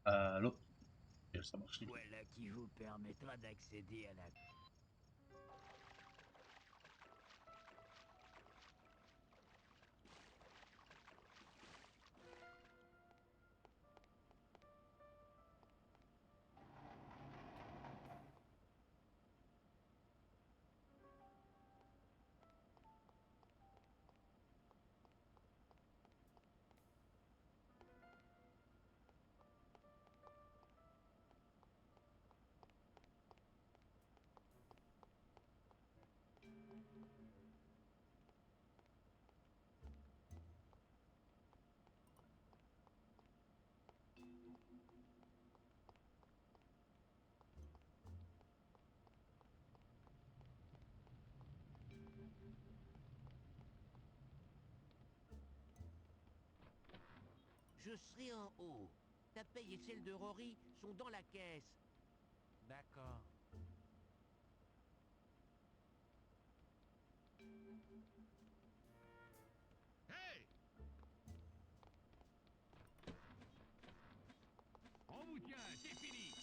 Allô? Et ça marche. Voilà qui vous permettra d'accéder à la... Je serai en haut. Ta paye et celle de Rory sont dans la caisse. D'accord. Hey! On vous tient, c'est fini!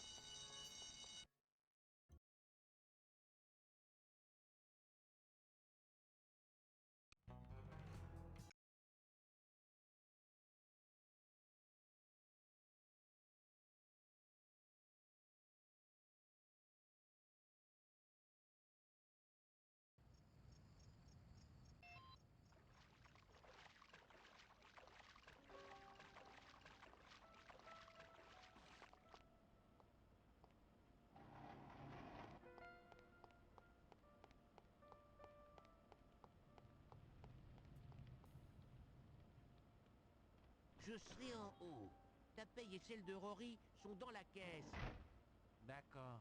Je serai en haut. Ta paye et celle de Rory sont dans la caisse. D'accord.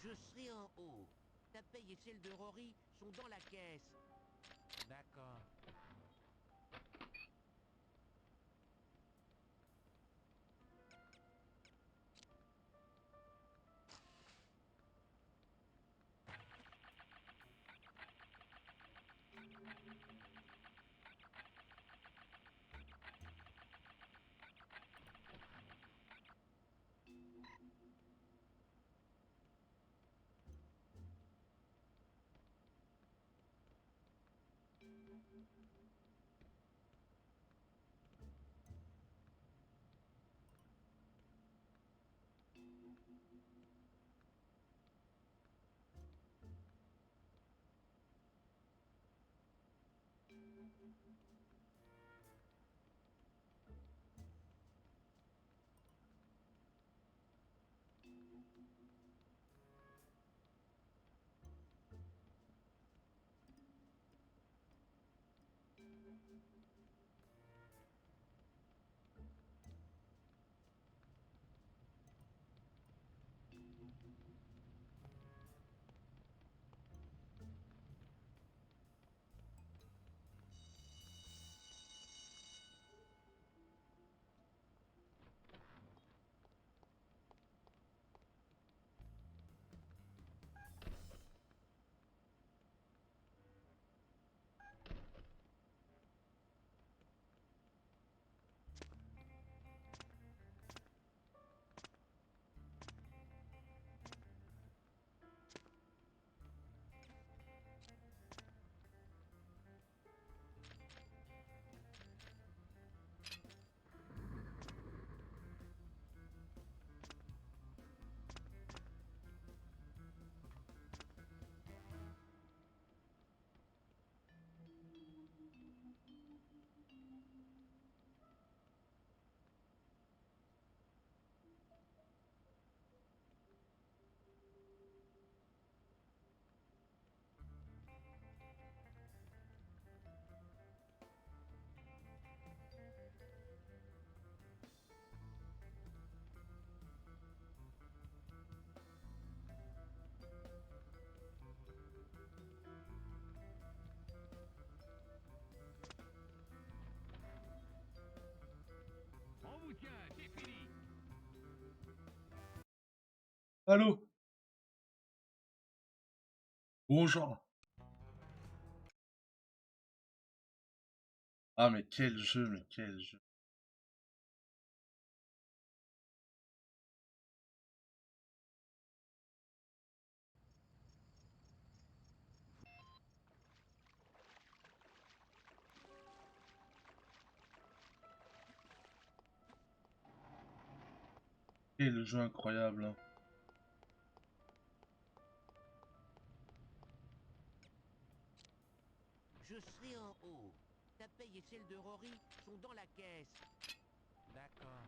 Je serai en haut. Ta paye et celle de Rory sont dans la caisse. D'accord. On vous tient, c'est fini. Allô? Bonjour. Ah, mais quel jeu, mais quel jeu. Quel jeu incroyable, hein. Je serai en haut. Ta paye et celle de Rory sont dans la caisse. D'accord.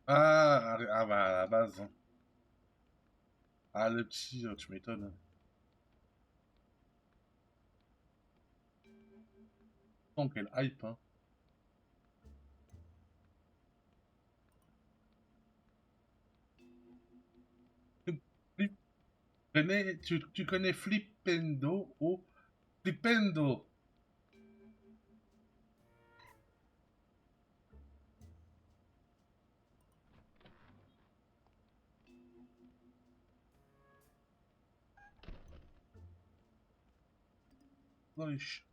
Ah bah, à la base, hein. Ah, le petit, tu m'étonnes. Oh, quel hype, hein. Flip- tu connais Flipendo ou Flipendo? Wesh.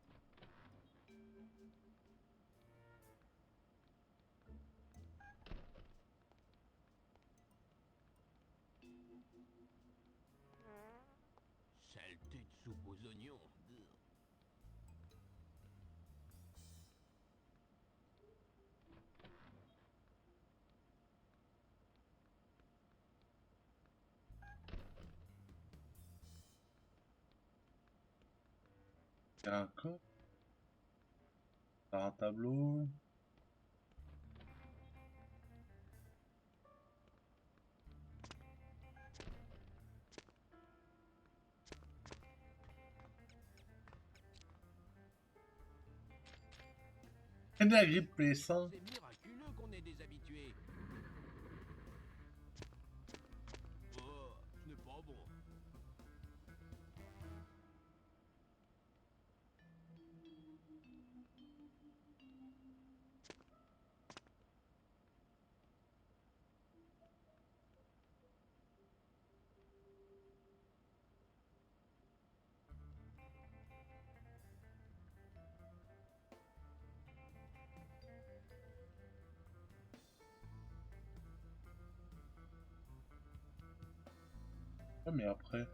Saleté de soupe aux oignons. Il y a un code, un tableau. Prenez la grippe PS1. C'est miraculeux qu'on ait des habitués. Oh, ce n'est pas bon. Ouais, mais après.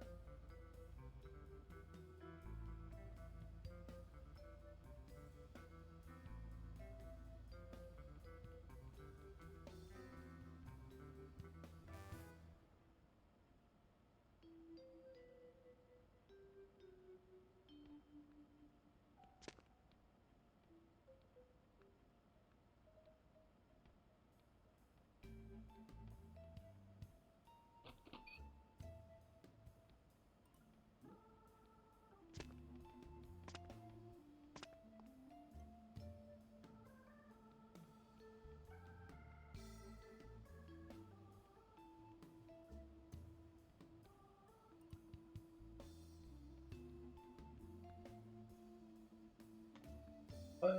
Ouais.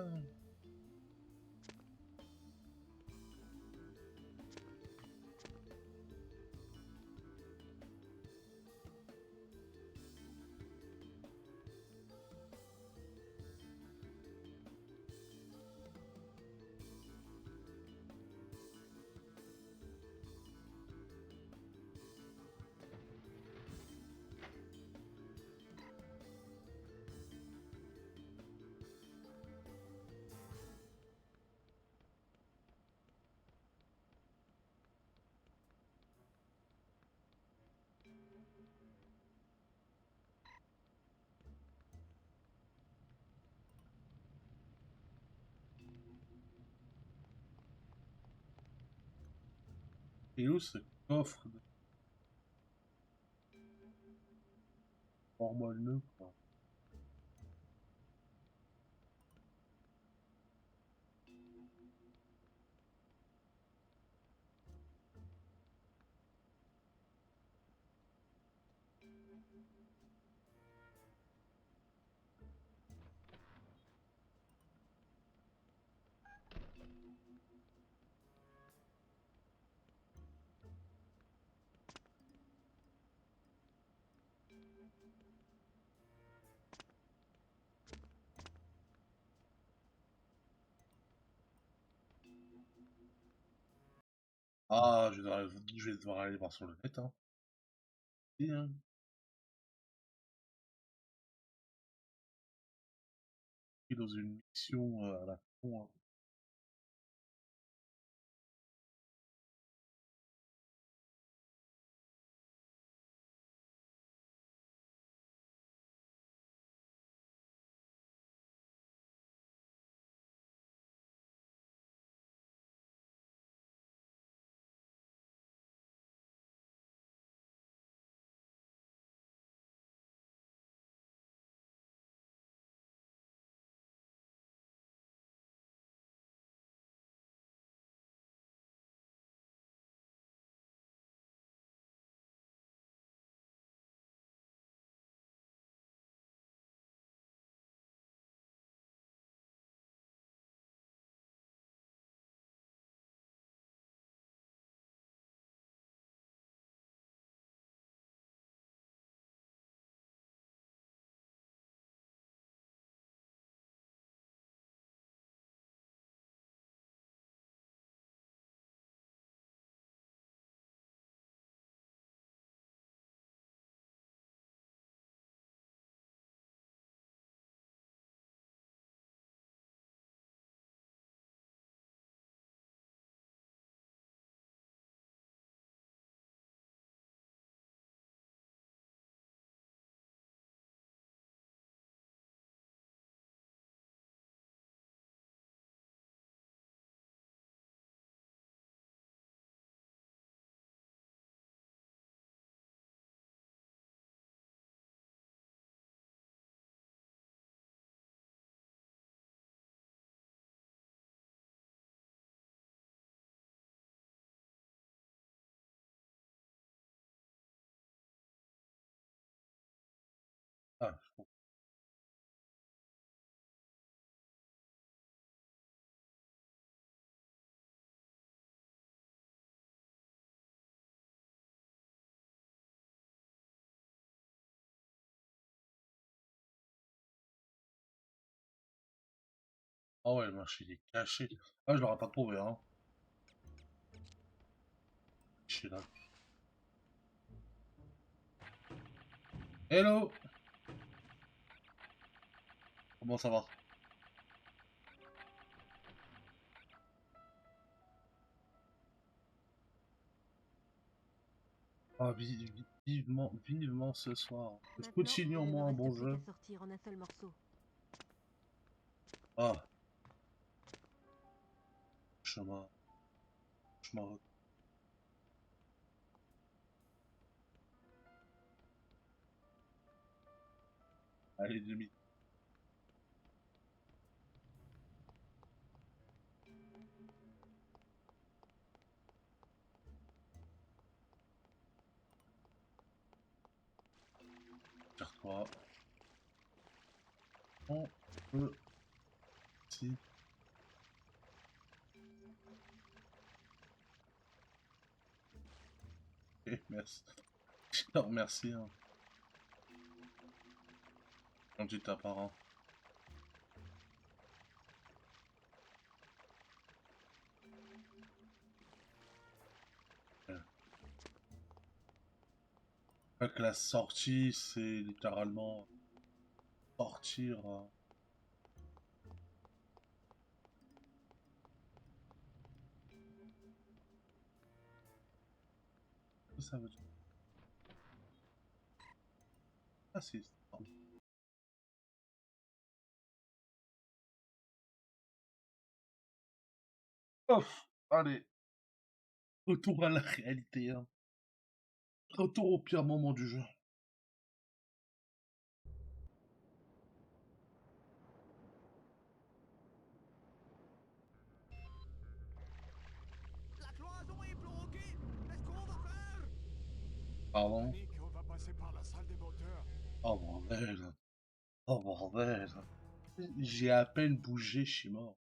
Et où ce coffre de hormoneux, quoi? Ah, je vais devoir aller voir sur le net, hein. Et, hein. Pris dans une mission à la con, hein. Ah ouais, le marché il est caché. Ah, je l'aurais pas trouvé, hein. Je suis là. Hello! Comment ça va? Ah, vivement ce soir. Maintenant, Continuons il ne moi un reste bon plus jeu. qu'à sortir en un seul morceau. Ah, chemin. Chemin. Allez, demi. Tire-toi. On peut. Si. Eh, merci. Je te remercie, hein. Quand tu t'apparent. Fait que la sortie, c'est littéralement sortir. Qu'est-ce que ça veut dire? Ah, si. Ouf, allez, retour à la réalité, hein. Retour au pire moment du jeu. La cloison est bloquée. Qu'est-ce qu'on va faire? Pardon? Panique, on va passer par la salle des moteurs. Oh bordel. Oh bordel. J'ai à peine bougé, je suis mort.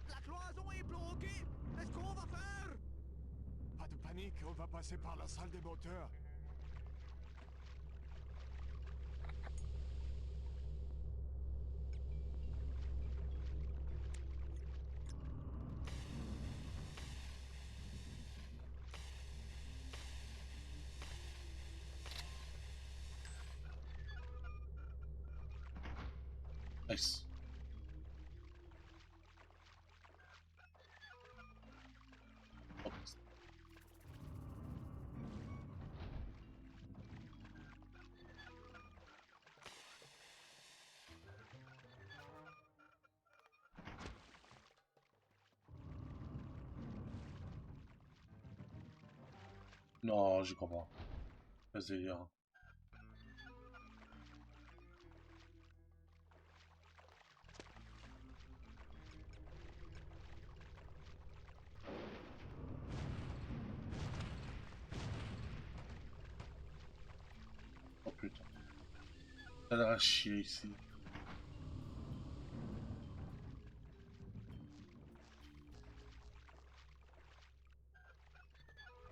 La cloison est bloquée. Qu'est-ce qu'on va faire? Pas de panique, on va passer par la salle des moteurs. Nice. Oh, non, j'y crois pas. Fais délire. Oh putain. Ça a l'air à chier ici.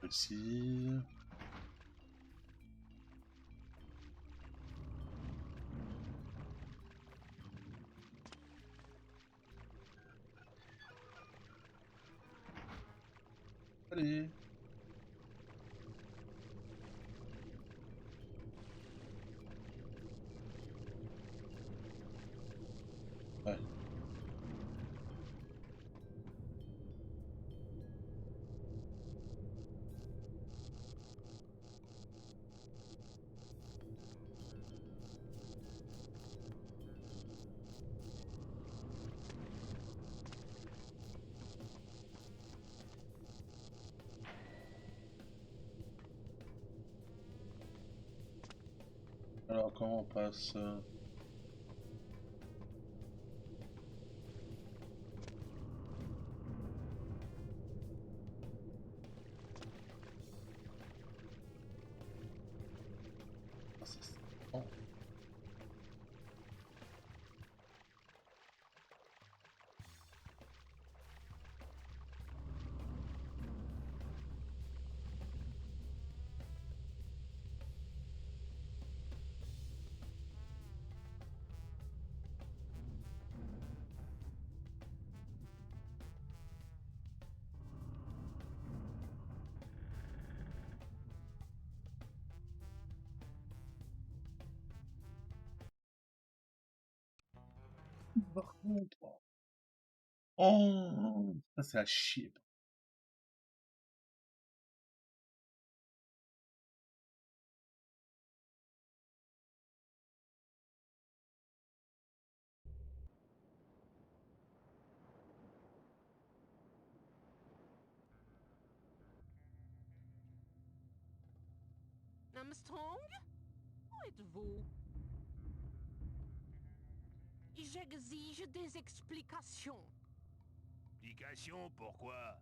Ici. Allez. Ouais. Alors, comment on passe ah, ça, c'est bon. Par contre. Oh, ça c'est à chier. Armstrong? Où êtes-vous? J'exige des explications. Explication, pourquoi?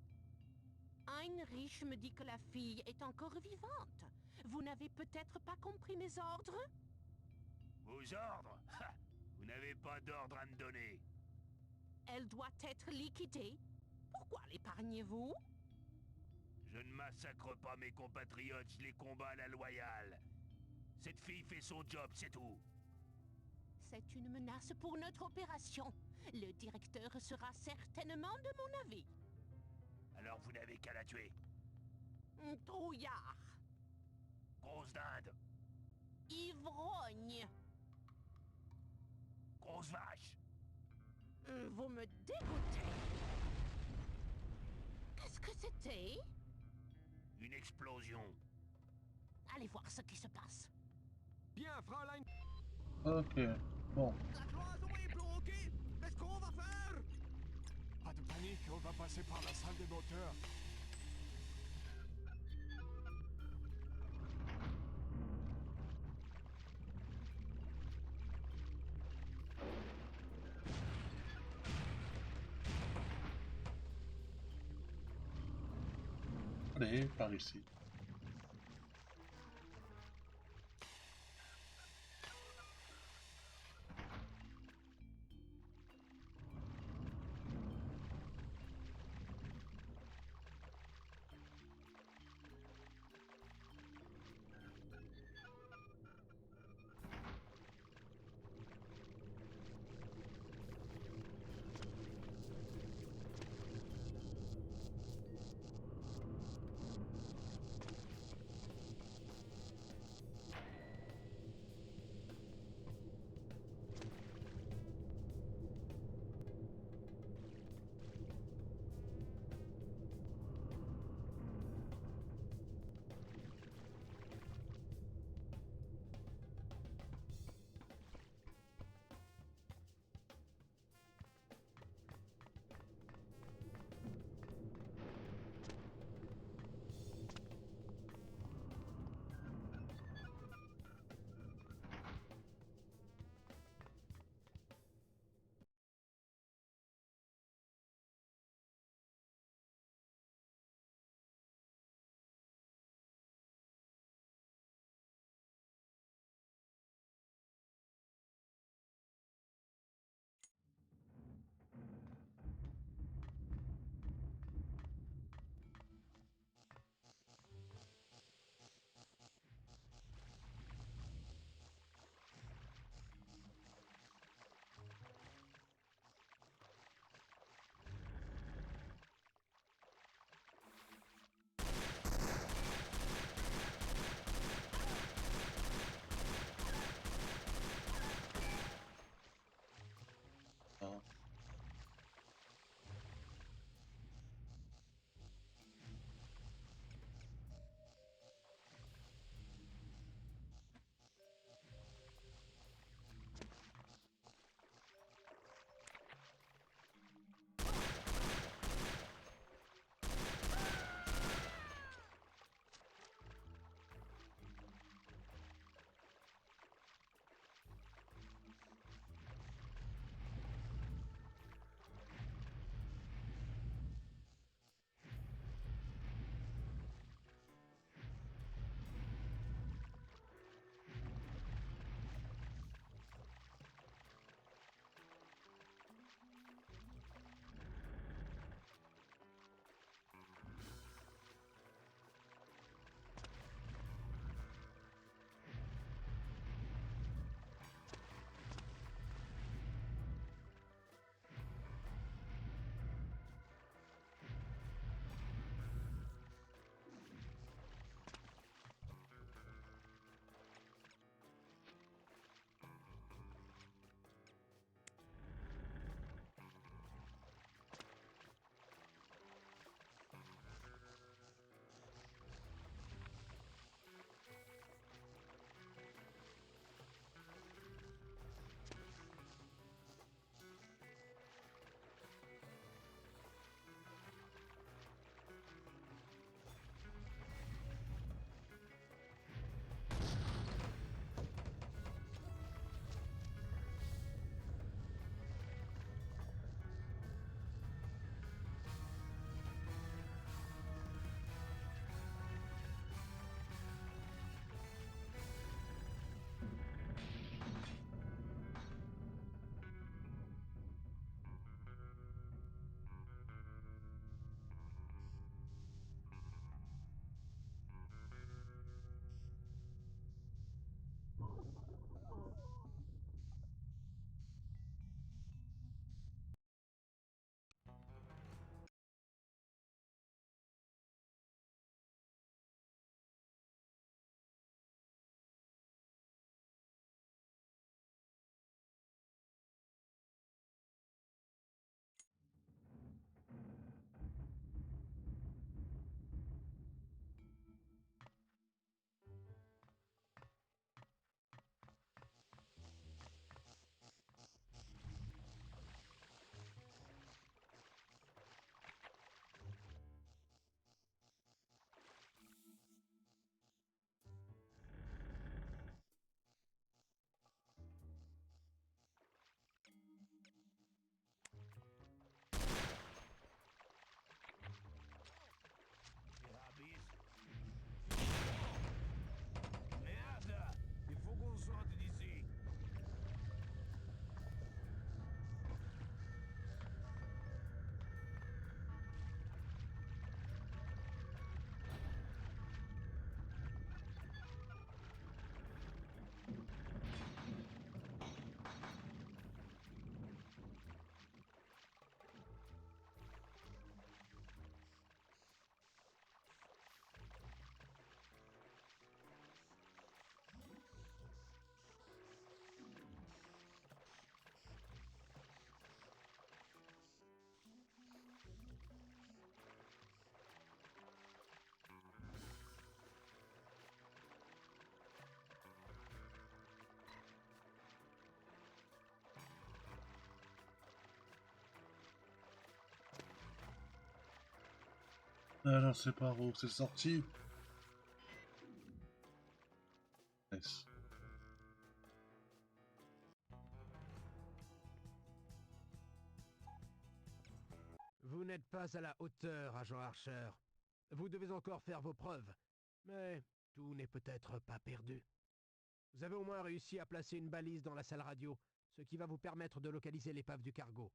Heinrich me dit que la fille est encore vivante. Vous n'avez peut-être pas compris mes ordres? Vos ordres? Ha! Vous n'avez pas d'ordre à me donner. Elle doit être liquidée. Pourquoi l'épargnez-vous? Je ne massacre pas mes compatriotes, je les combats à la loyale. Cette fille fait son job, c'est tout. C'est une menace pour notre opération. Le directeur sera certainement de mon avis. Alors vous n'avez qu'à la tuer. Trouillard. Grosse dinde. Ivrogne. Grosse vache. Vous me dégoûtez. Qu'est-ce que c'était? Une explosion. Allez voir ce qui se passe. Bien, Fräulein. Ok, bon. La cloison est bloquée. Qu'est-ce qu'on va faire? Pas de panique, on va passer par la salle des moteurs. Allez, par ici. Alors, c'est par où c'est sorti? Nice. Vous n'êtes pas à la hauteur, agent Archer. Vous devez encore faire vos preuves. Mais tout n'est peut-être pas perdu. Vous avez au moins réussi à placer une balise dans la salle radio, ce qui va vous permettre de localiser l'épave du cargo.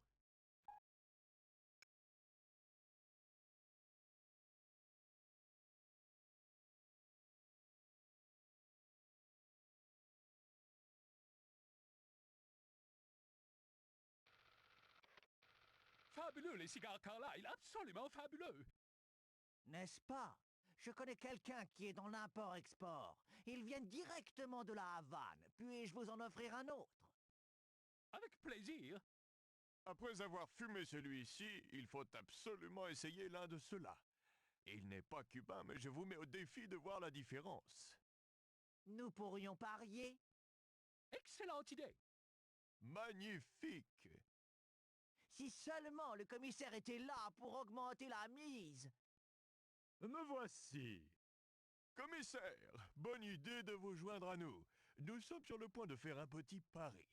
Fabuleux, les cigares Carlyle, absolument fabuleux. N'est-ce pas? Je connais quelqu'un qui est dans l'import-export. Ils viennent directement de la Havane. Puis-je vous en offrir un autre? Avec plaisir. Après avoir fumé celui-ci, il faut absolument essayer l'un de ceux-là. Il n'est pas cubain, mais je vous mets au défi de voir la différence. Nous pourrions parier? Excellente idée. Magnifique! Si seulement le commissaire était là pour augmenter la mise. Me voici. Commissaire, bonne idée de vous joindre à nous. Nous sommes sur le point de faire un petit pari.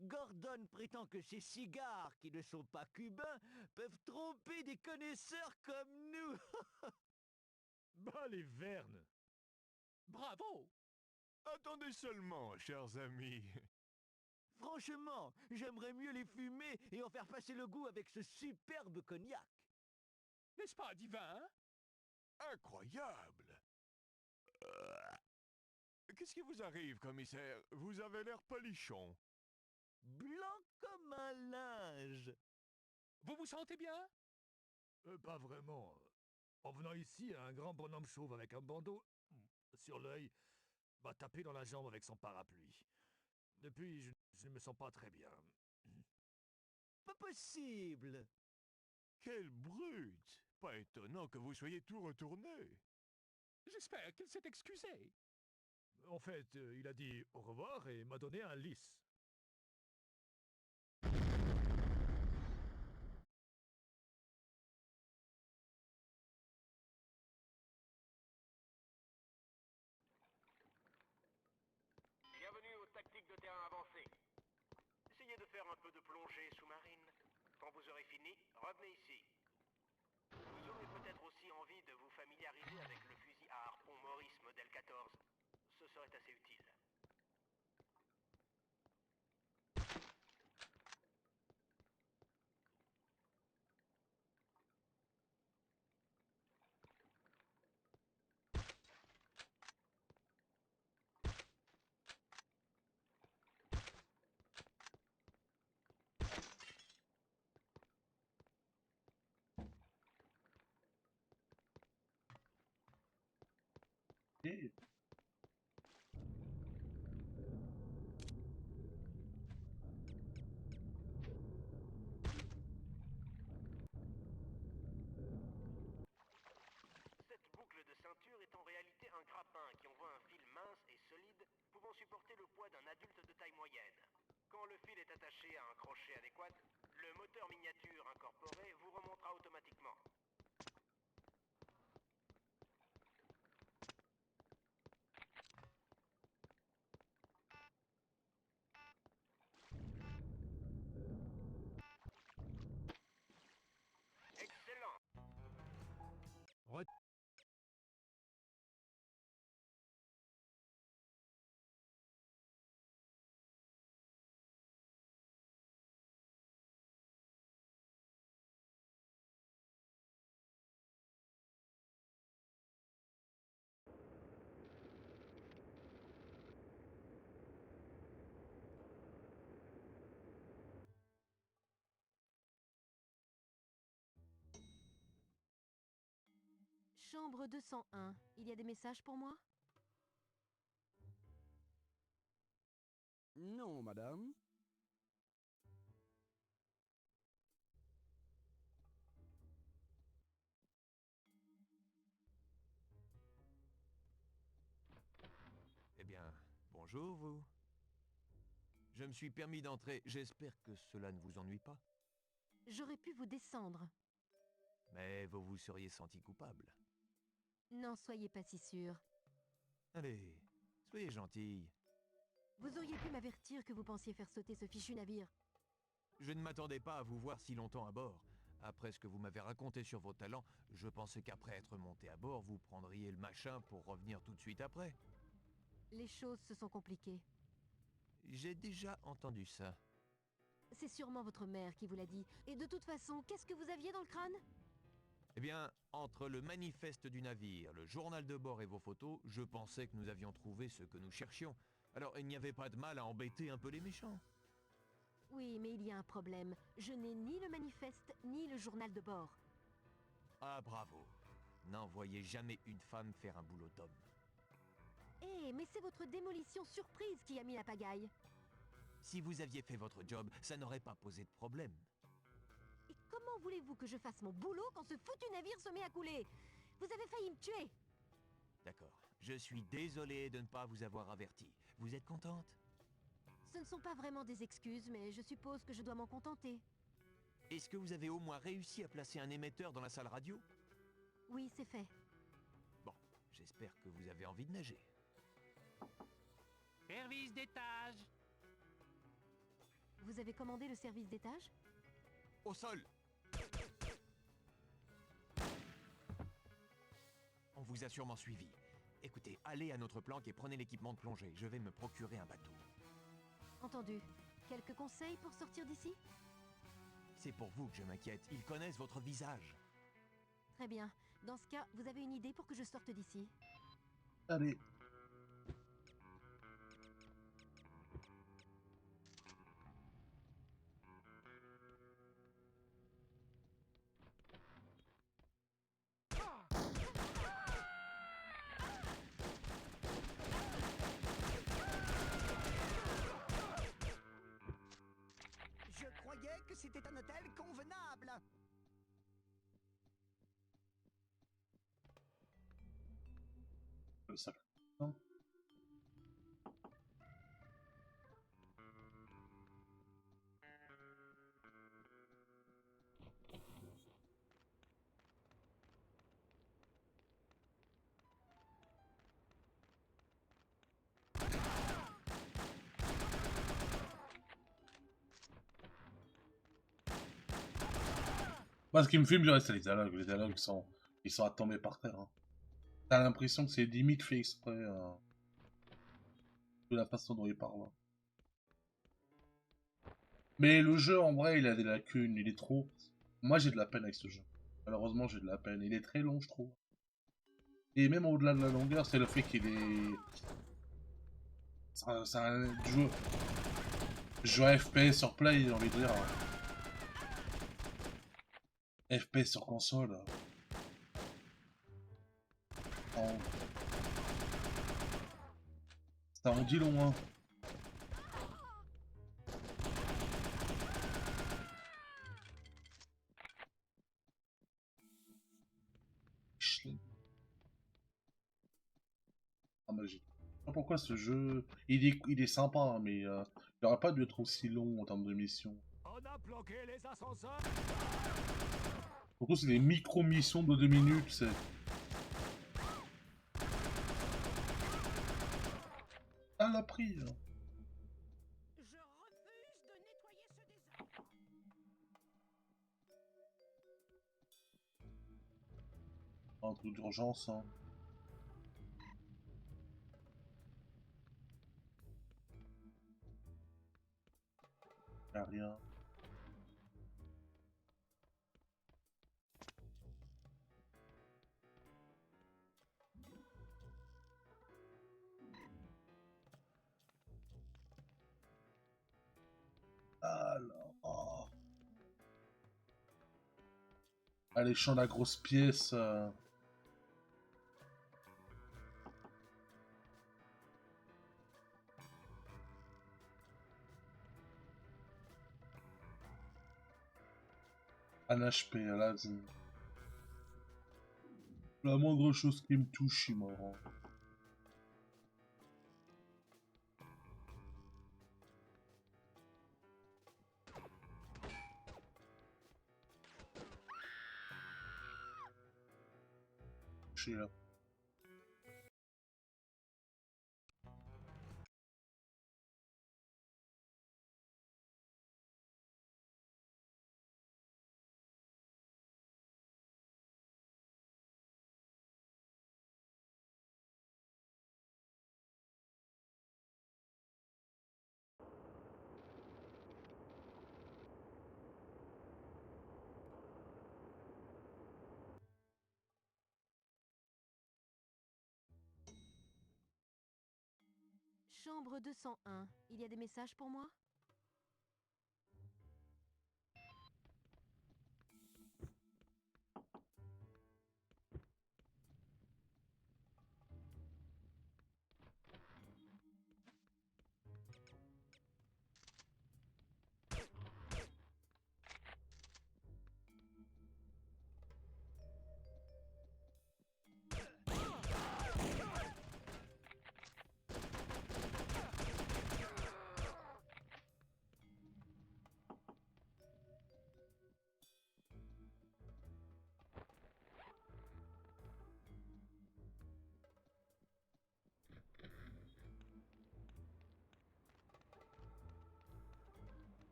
Gordon prétend que ces cigares, qui ne sont pas cubains, peuvent tromper des connaisseurs comme nous. Bah les vernes! Bravo. Attendez seulement, chers amis. Franchement, j'aimerais mieux les fumer et en faire passer le goût avec ce superbe cognac. N'est-ce pas divin? Incroyable! Qu'est-ce qui vous arrive, commissaire? Vous avez l'air palichon. Blanc comme un linge. Vous vous sentez bien? Pas vraiment. En venant ici, un grand bonhomme chauve avec un bandeau sur l'œil m'a tapé dans la jambe avec son parapluie. Depuis, je ne me sens pas très bien. Pas possible. Quelle brute! Pas étonnant que vous soyez tout retourné. J'espère qu'il s'est excusé. En fait, il a dit au revoir et m'a donné un lys. Bienvenue aux tactiques de terrain avancées. Essayez de faire un peu de plongée sous-marine. Quand vous aurez fini, revenez ici. Vous aurez peut-être aussi envie de vous familiariser avec le fusil à harpon Morris modèle 14. Ce serait assez utile. Et Cette boucle de ceinture est en réalité un grappin qui envoie un fil mince et solide pouvant supporter le poids d'un adulte de taille moyenne. Quand le fil est attaché à un crochet adéquat, le moteur miniature incorporé vous remontera automatiquement. Excellent! Chambre 201. Il y a des messages pour moi? Non, madame. Eh bien, bonjour, vous. Je me suis permis d'entrer. J'espère que cela ne vous ennuie pas. J'aurais pu vous descendre. mais vous vous seriez senti coupable. N'en soyez pas si sûr. Allez, soyez gentille. Vous auriez pu m'avertir que vous pensiez faire sauter ce fichu navire. Je ne m'attendais pas à vous voir si longtemps à bord. Après ce que vous m'avez raconté sur vos talents, je pensais qu'après être monté à bord, vous prendriez le machin pour revenir tout de suite après. Les choses se sont compliquées. J'ai déjà entendu ça. C'est sûrement votre mère qui vous l'a dit. Et de toute façon, qu'est-ce que vous aviez dans le crâne? Eh bien, entre le manifeste du navire, le journal de bord et vos photos, je pensais que nous avions trouvé ce que nous cherchions. Alors, il n'y avait pas de mal à embêter un peu les méchants. Oui, mais il y a un problème. Je n'ai ni le manifeste, ni le journal de bord. Ah, bravo. N'envoyez jamais une femme faire un boulot d'homme. Eh, mais c'est votre démolition surprise qui a mis la pagaille. Si vous aviez fait votre job, ça n'aurait pas posé de problème. Et comment voulez-vous que je fasse mon boulot quand ce foutu navire se met à couler? Vous avez failli me tuer. D'accord. Je suis désolé de ne pas vous avoir averti. Vous êtes contente? Ce ne sont pas vraiment des excuses, mais je suppose que je dois m'en contenter. Est-ce que vous avez au moins réussi à placer un émetteur dans la salle radio? Oui, c'est fait. Bon, j'espère que vous avez envie de nager. Service d'étage. Vous avez commandé le service d'étage? Au sol! On vous a sûrement suivi. Écoutez, allez à notre planque et prenez l'équipement de plongée. Je vais me procurer un bateau. Entendu. Quelques conseils pour sortir d'ici? C'est pour vous que je m'inquiète. Ils connaissent votre visage. Très bien. Dans ce cas, vous avez une idée pour que je sorte d'ici? Allez. Je croyais que c'était un hôtel convenable. Ça. Non. Moi, ce qui me fume, c'est les dialogues. Les dialogues ils sont à tomber par terre. Hein. T'as l'impression que c'est limite fait exprès. De la façon dont il parle. Mais le jeu, en vrai, il a des lacunes. Il est trop. Moi, j'ai de la peine avec ce jeu. Malheureusement, j'ai de la peine. Il est très long, je trouve. Et même au-delà de la longueur, c'est le fait qu'il est. C'est un jeu. Jeu FPS sur Play, j'ai envie de dire. FPS sur console. Ça en dit long, hein. Ah, mais je sais pas pourquoi ce jeu. Il est sympa, hein, mais il n'aurait pas dû être aussi long en termes de mission. On a planqué les ascenseurs. Surtout, c'est des micro-missions de 2 minutes, c'est. Ah, l'a pris, hein. Je refuse de nettoyer ce désastre. Un truc d'urgence, hein. Y'a rien. Alors. Allez, champ la grosse pièce. Un HP, là, la moindre chose qui me touche, il m'en rend. coucher là. Chambre 201. Il y a des messages pour moi?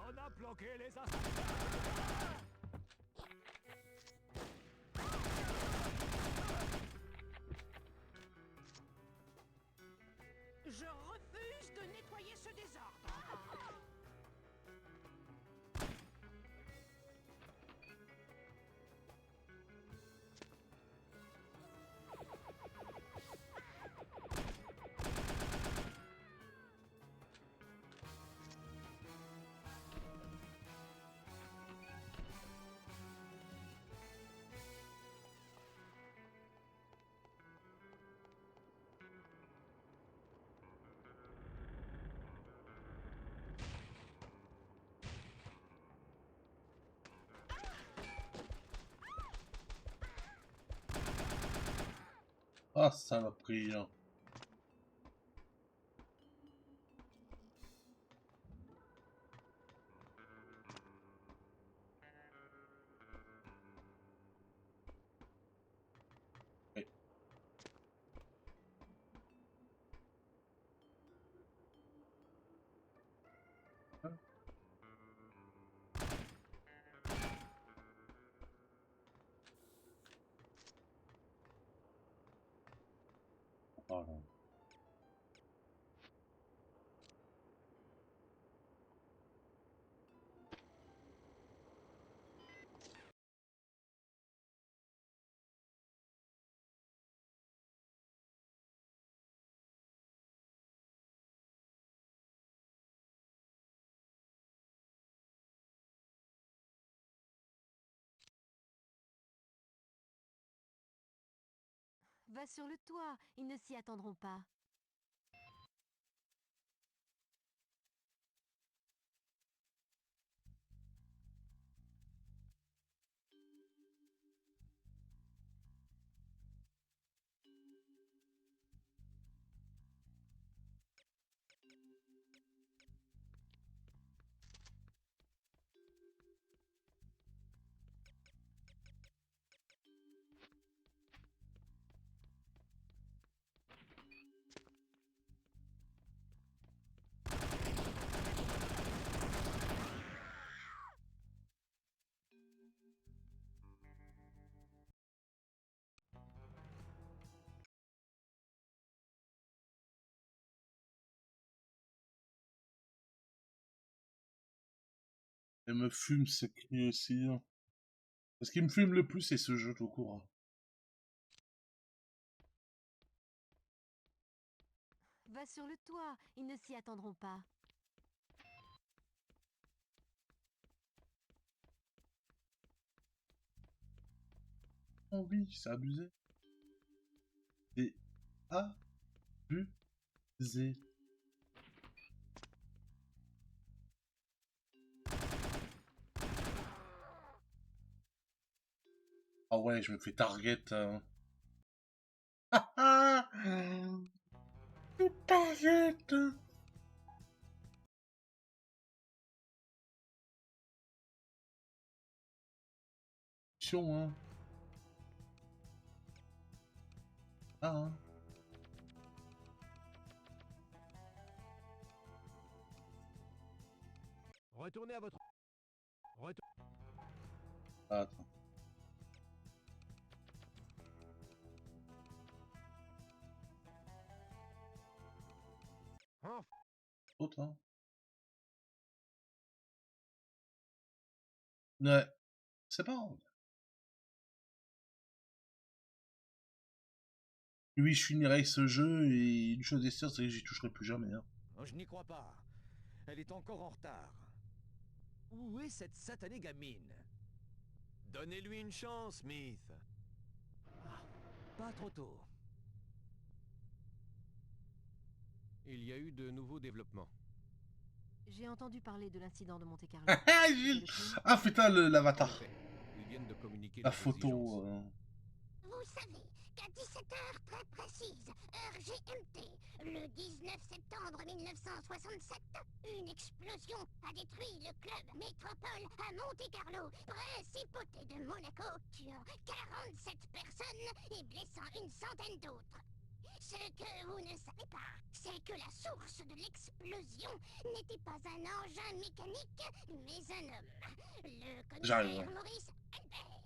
On a planqué les assassins. Je refuse de nettoyer ce désordre. Ah, saloperie. Hein. Ouais. Hein? Pardon. Va sur le toit, ils ne s'y attendront pas. Elle me fume cette nuit aussi. Hein. Ce qui me fume le plus, c'est ce jeu tout court. Va sur le toit, ils ne s'y attendront pas. Oh oui, c'est abusé. C'est abusé. Ah ouais, je me fais target. Ah ah, target. Hein. Ah, hein. Retournez à votre... Ah, attends. Hein? Autre, hein. Ouais. C'est pas grave. Oui, je finirai ce jeu et une chose est sûre, c'est que j'y toucherai plus jamais. Hein. Oh, je n'y crois pas. Elle est encore en retard. Où est cette satanée gamine? Donnez-lui une chance, Smith. Pas trop tôt. Il y a eu de nouveaux développements. J'ai entendu parler de l'incident de Monte-Carlo. Ah, Gilles. Ah putain, l'avatar. En effet, ils viennent de communiquer La leurs photo. exigences. Vous savez qu'à 17h très précise, heure GMT, le 19 septembre 1967, une explosion a détruit le club Métropole à Monte-Carlo, principauté de Monaco, tuant 47 personnes et blessant une centaine d'autres. Ce que vous ne savez pas, c'est que la source de l'explosion n'était pas un engin mécanique, mais un homme. Le commissaire Maurice Albert.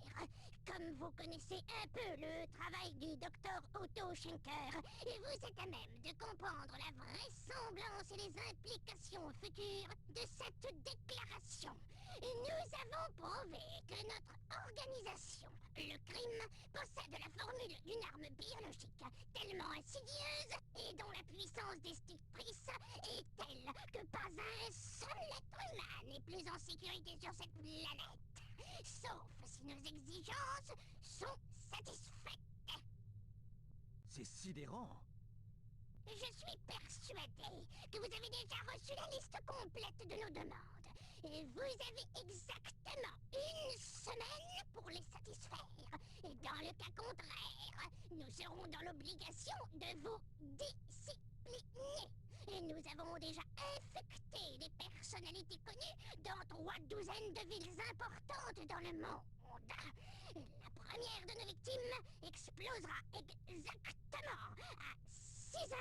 Comme vous connaissez un peu le travail du docteur Otto Schenker, et vous êtes à même de comprendre la vraisemblance et les implications futures de cette déclaration. Nous avons prouvé que notre organisation, le crime, possède la formule d'une arme biologique tellement insidieuse et dont la puissance destructrice est telle que pas un seul être humain n'est plus en sécurité sur cette planète. Sauf si nos exigences sont satisfaites. C'est sidérant. Je suis persuadé que vous avez déjà reçu la liste complète de nos demandes. Et vous avez exactement une semaine pour les satisfaire. Et dans le cas contraire, nous serons dans l'obligation de vous discipliner. Et nous avons déjà infecté des personnalités connues dans 3 douzaines de villes importantes dans le monde. La première de nos victimes explosera exactement à 6h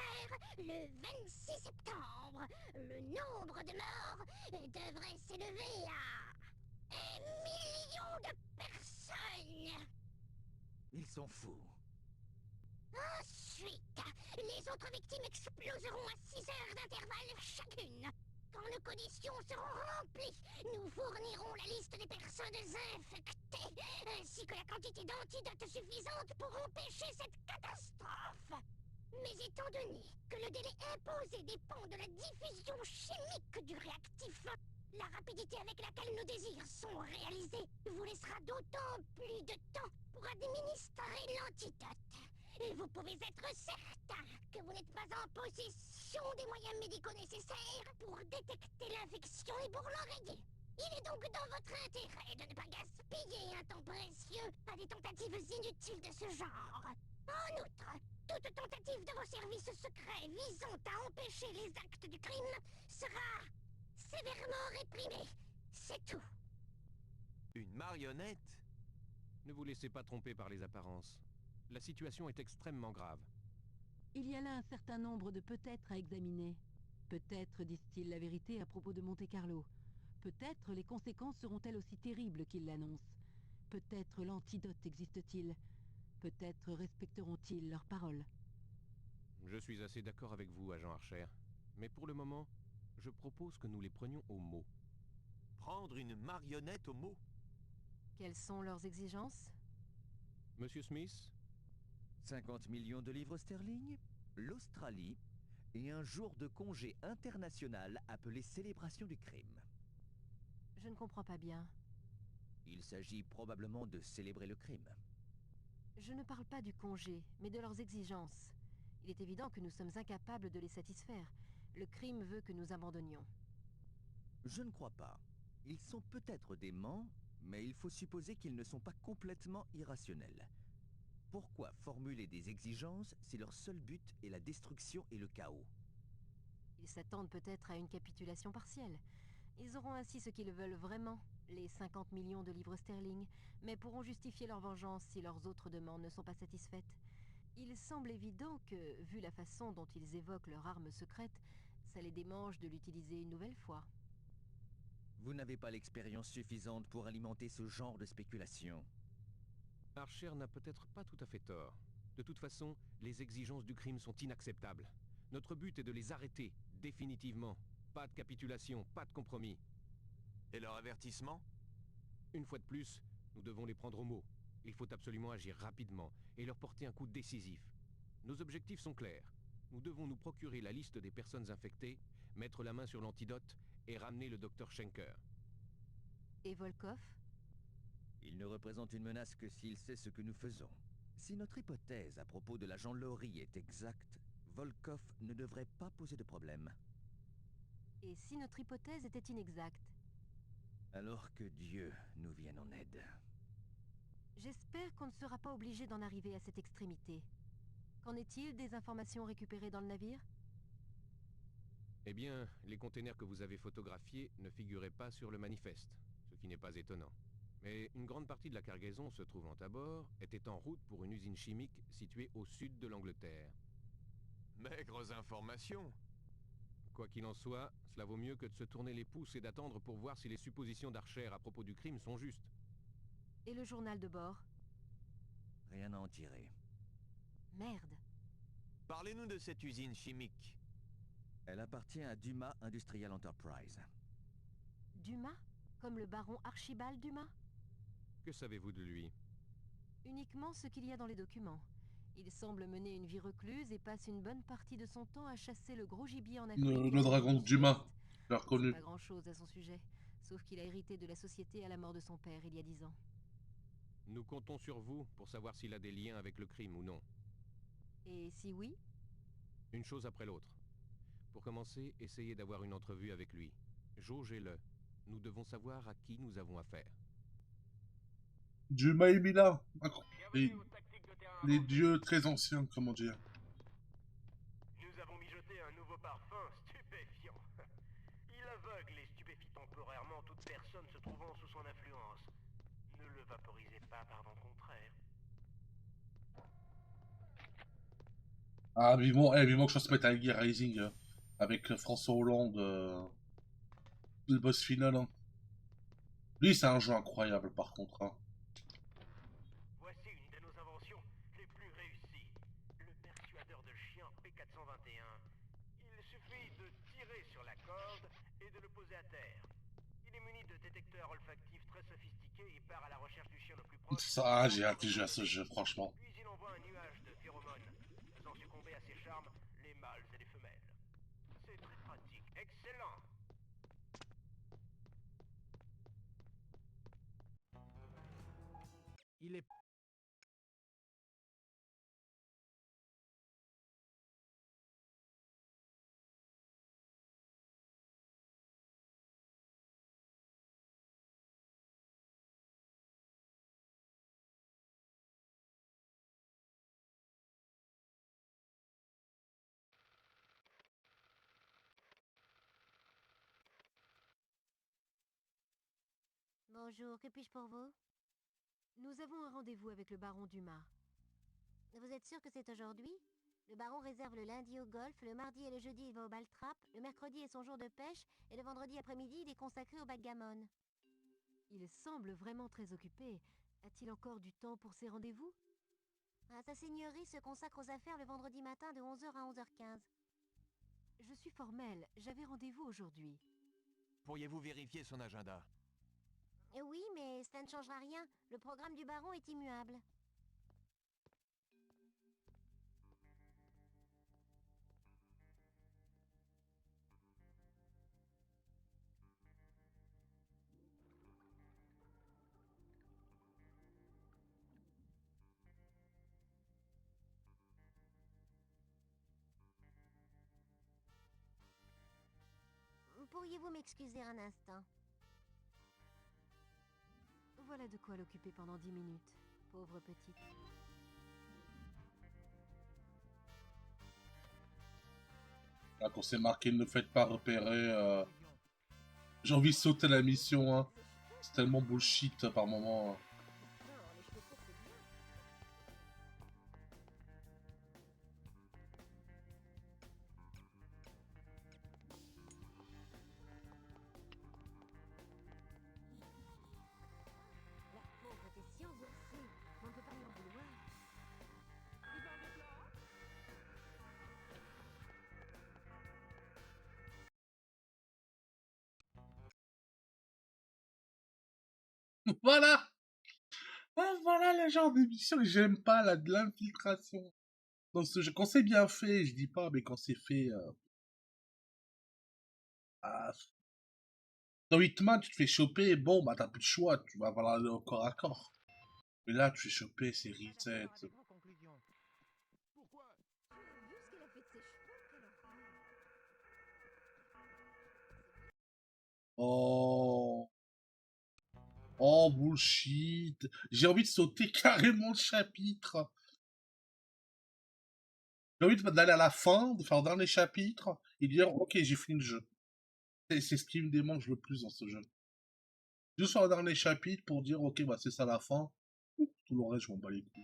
le 26 septembre. Le nombre de morts devrait s'élever à 1 million de personnes. Ils sont fous. Ensuite, les autres victimes exploseront à 6 heures d'intervalle chacune. Quand nos conditions seront remplies, nous fournirons la liste des personnes infectées, ainsi que la quantité d'antidotes suffisante pour empêcher cette catastrophe. Mais étant donné que le délai imposé dépend de la diffusion chimique du réactif, la rapidité avec laquelle nos désirs sont réalisés vous laissera d'autant plus de temps pour administrer l'antidote. Et vous pouvez être certain que vous n'êtes pas en possession des moyens médicaux nécessaires pour détecter l'infection et pour l'enrayer. Il est donc dans votre intérêt de ne pas gaspiller un temps précieux à des tentatives inutiles de ce genre. En outre, toute tentative de vos services secrets visant à empêcher les actes du crime sera sévèrement réprimée. C'est tout. Une marionnette? Ne vous laissez pas tromper par les apparences. La situation est extrêmement grave. Il y a là un certain nombre de peut-être à examiner. Peut-être disent-ils la vérité à propos de Monte-Carlo. Peut-être les conséquences seront-elles aussi terribles qu'ils l'annoncent. Peut-être l'antidote existe-t-il. Peut-être respecteront-ils leurs paroles. Je suis assez d'accord avec vous, agent Archer. Mais pour le moment, je propose que nous les prenions au mot. Prendre une marionnette au mot? Quelles sont leurs exigences? Monsieur Smith, 50 millions de livres sterling, l'Australie et un jour de congé international appelé célébration du crime. Je ne comprends pas bien. Il s'agit probablement de célébrer le crime. Je ne parle pas du congé, mais de leurs exigences. Il est évident que nous sommes incapables de les satisfaire. Le crime veut que nous abandonnions. Je ne crois pas. Ils sont peut-être déments, mais il faut supposer qu'ils ne sont pas complètement irrationnels. Pourquoi formuler des exigences si leur seul but est la destruction et le chaos? Ils s'attendent peut-être à une capitulation partielle. Ils auront ainsi ce qu'ils veulent vraiment, les 50 millions de livres sterling, mais pourront justifier leur vengeance si leurs autres demandes ne sont pas satisfaites. Il semble évident que, vu la façon dont ils évoquent leur arme secrète, ça les démange de l'utiliser une nouvelle fois. Vous n'avez pas l'expérience suffisante pour alimenter ce genre de spéculation. Archer n'a peut-être pas tout à fait tort. De toute façon, les exigences du crime sont inacceptables. Notre but est de les arrêter, définitivement. Pas de capitulation, pas de compromis. et leur avertissement? Une fois de plus, nous devons les prendre au mot. Il faut absolument agir rapidement et leur porter un coup décisif. Nos objectifs sont clairs. Nous devons nous procurer la liste des personnes infectées, mettre la main sur l'antidote et ramener le docteur Schenker. Et Volkov? Il ne représente une menace que s'il sait ce que nous faisons. Si notre hypothèse à propos de l'agent Laurie est exacte, Volkov ne devrait pas poser de problème. Et si notre hypothèse était inexacte? Alors que Dieu nous vienne en aide. J'espère qu'on ne sera pas obligé d'en arriver à cette extrémité. Qu'en est-il des informations récupérées dans le navire? Eh bien, les containers que vous avez photographiés ne figuraient pas sur le manifeste, ce qui n'est pas étonnant. Mais une grande partie de la cargaison se trouvant à bord était en route pour une usine chimique située au sud de l'Angleterre. Maigres informations. Quoi qu'il en soit, cela vaut mieux que de se tourner les pouces et d'attendre pour voir si les suppositions d'Archer à propos du crime sont justes. Et le journal de bord? Rien à en tirer. Merde. Parlez-nous de cette usine chimique. Elle appartient à Dumas Industrial Enterprise. Dumas? Comme le baron Archibald Dumas? Que savez-vous de lui? Uniquement ce qu'il y a dans les documents. Il semble mener une vie recluse et passe une bonne partie de son temps à chasser le gros gibier en Afrique. Le dragon de Dumas, j'ai reconnu. Pas grand-chose à son sujet, sauf qu'il a hérité de la société à la mort de son père il y a 10 ans. Nous comptons sur vous pour savoir s'il a des liens avec le crime ou non. Et si oui? Une chose après l'autre. Pour commencer, essayez d'avoir une entrevue avec lui. Jaugez-le. Nous devons savoir à qui nous avons affaire. Dumas et Mila. Les dieux très anciens, comment dire. Nous avons mijoté un nouveau parfum stupéfiant. Il aveugle et stupéfie temporairement toute personne se trouvant sous son influence. Ne le vaporisez pas par vent contraire. Ah, vivement que je se mette à Gear Rising avec François Hollande, le boss final. Hein. Lui, c'est un jeu incroyable par contre. Hein. Voici une de nos inventions les plus réussies. Le persuadeur de chien P421. Il suffit de tirer sur la corde et de le poser à terre. Il est muni de détecteurs olfactifs très sophistiqués et part à la recherche du chien le plus proche. Ça, j'ai hâte de jouer à ce jeu, franchement. Puis il envoie un nuage de phéromones, faisant succomber à ses charmes les mâles et les femelles. C'est très pratique. Excellent! Il est... Bonjour, que puis-je pour vous? Nous avons un rendez-vous avec le baron Dumas. Vous êtes sûr que c'est aujourd'hui? Le baron réserve le lundi au golf, le mardi et le jeudi il va au bal-trap, le mercredi est son jour de pêche, et le vendredi après-midi il est consacré au backgammon. Il semble vraiment très occupé. A-t-il encore du temps pour ses rendez-vous? Sa seigneurie se consacre aux affaires le vendredi matin de 11h à 11h15. Je suis formelle, j'avais rendez-vous aujourd'hui. Pourriez-vous vérifier son agenda? Oui, mais cela ne changera rien. Le programme du baron est immuable. Pourriez-vous m'excuser un instant? Voilà de quoi l'occuper pendant 10 minutes. Pauvre petite. Là, quand c'est marqué ne faites pas repérer, j'ai envie de sauter la mission. Hein. C'est tellement bullshit par moment. Hein. Voilà! Ah, voilà le genre d'émission que j'aime pas, là, de l'infiltration. Dans ce jeu, quand c'est bien fait, je dis pas, mais quand c'est fait... Ah, dans Hitman, tu te fais choper, bon, bah t'as plus de choix, tu vas avoir le corps à corps. Mais là, tu fais choper, c'est reset. Oh... Oh, bullshit. J'ai envie de sauter carrément le chapitre. J'ai envie d'aller à la fin, de faire le dernier chapitre, et dire, ok, j'ai fini le jeu. C'est ce qui me démange le plus dans ce jeu. Juste sur le dernier chapitre pour dire, ok, bah c'est ça la fin. Tout le reste, je m'en bats les couilles.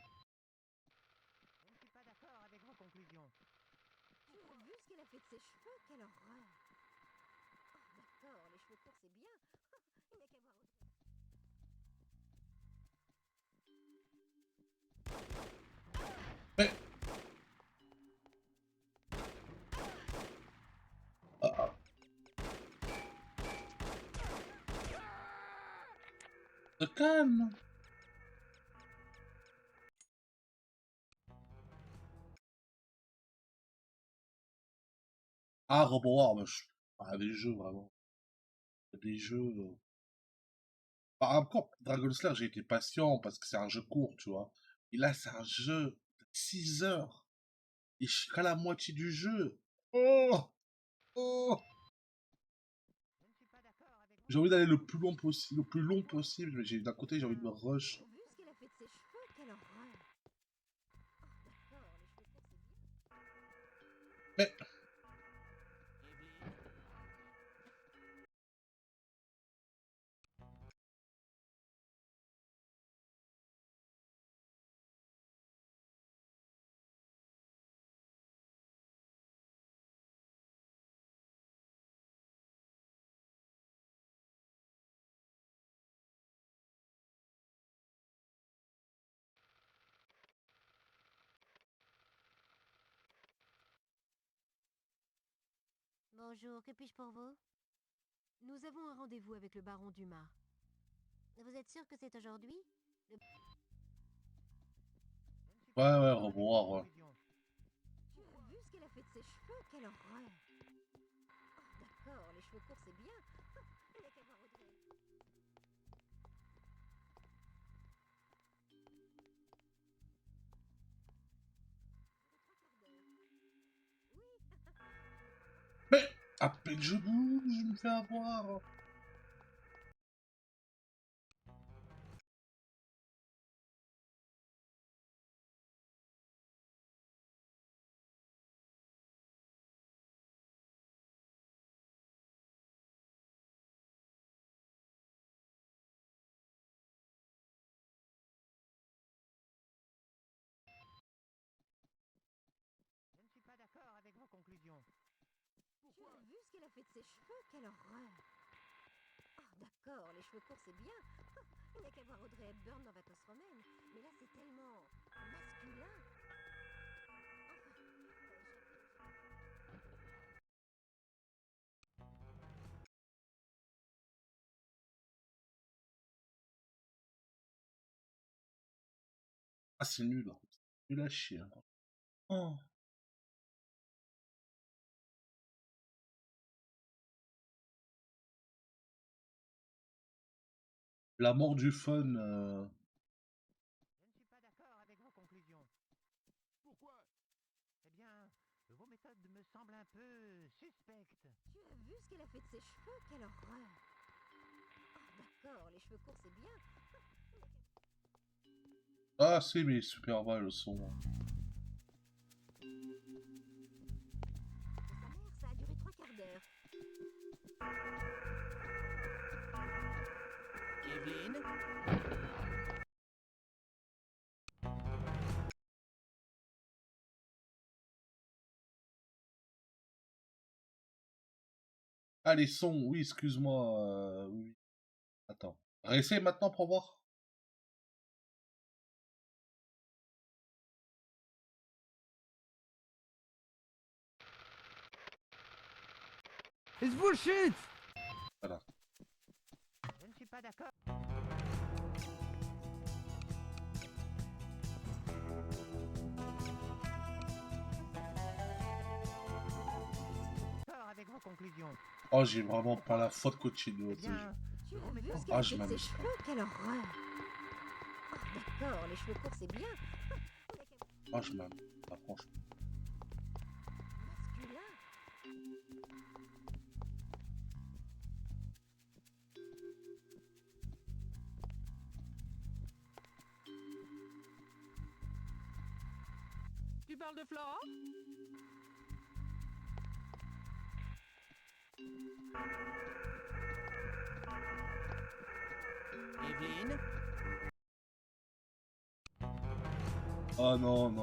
Je ne suis pas d'accord avec vos conclusions. Tu as vu ce qu'elle a fait de ses cheveux? Quelle horreur! Oh, d'accord, les cheveux courts, c'est bien. Il n'y a qu'à voir Mais... Ah. Se calme. Ah, Robot bah, ah, des jeux, vraiment. Des jeux... Bah, encore, Dragon Slayer, j'ai été patient parce que c'est un jeu court, tu vois. Et là, c'est un jeu de 6 heures. Et je suis qu'à la moitié du jeu. Oh! Oh! J'ai envie d'aller le plus long possible, mais d'un côté, j'ai envie de me rush. vu ce qu'elle a fait de ses cheveux? Quelle horreur! Oh, d'accord, les cheveux courts, c'est bien. Mais... Bonjour, que puis-je pour vous? Nous avons un rendez-vous avec le baron Dumas. Vous êtes sûr que c'est aujourd'hui? Ouais, Robot ouais. Tu as vu ce qu'elle a fait de ses cheveux? Quelle horreur! Oh, d'accord, les cheveux courts, c'est bien. Il n'y a qu'à voir Audrey. Mais... À peine je bouge, je me fais avoir. Je ne suis pas d'accord avec vos conclusions. Tu as vu ce qu'elle a fait de ses cheveux? Quelle horreur! Oh, d'accord, les cheveux courts, c'est bien. Il n'y a qu'à voir Audrey Hepburn dans Vacances romaines. Mais là, c'est tellement masculin. Ah, c'est nul. Hein. C'est nul à chier. Hein. Oh. La mort du fun. Je ne suis pas d'accord avec vos conclusions. Pourquoi? Eh bien, vos méthodes me semblent un peu suspectes. Tu as vu ce qu'elle a fait de ses cheveux? Quelle horreur! Oh, d'accord, les cheveux courts, c'est bien. Ah, si, mais super bas le son. C'est sa mère, ça a duré 3 quarts d'heure. Evelyne? Ah, les sons, oui, excuse-moi. Oui. Attends. Réessaye maintenant pour voir. It's bullshit! Voilà. Je ne suis pas d'accord. D'accord avec vos conclusions. Oh, j'ai vraiment pas la faute continue. Eh bien, Tu as vu ce Ah, qu'elle a je fait de ses m'amuse cheveux? Quelle horreur! Oh, d'accord, les cheveux courts, c'est bien. Ah, je m'amuse. Ah, franchement. Masculin. Tu parles de Flora? Evelyne? Ah non, non.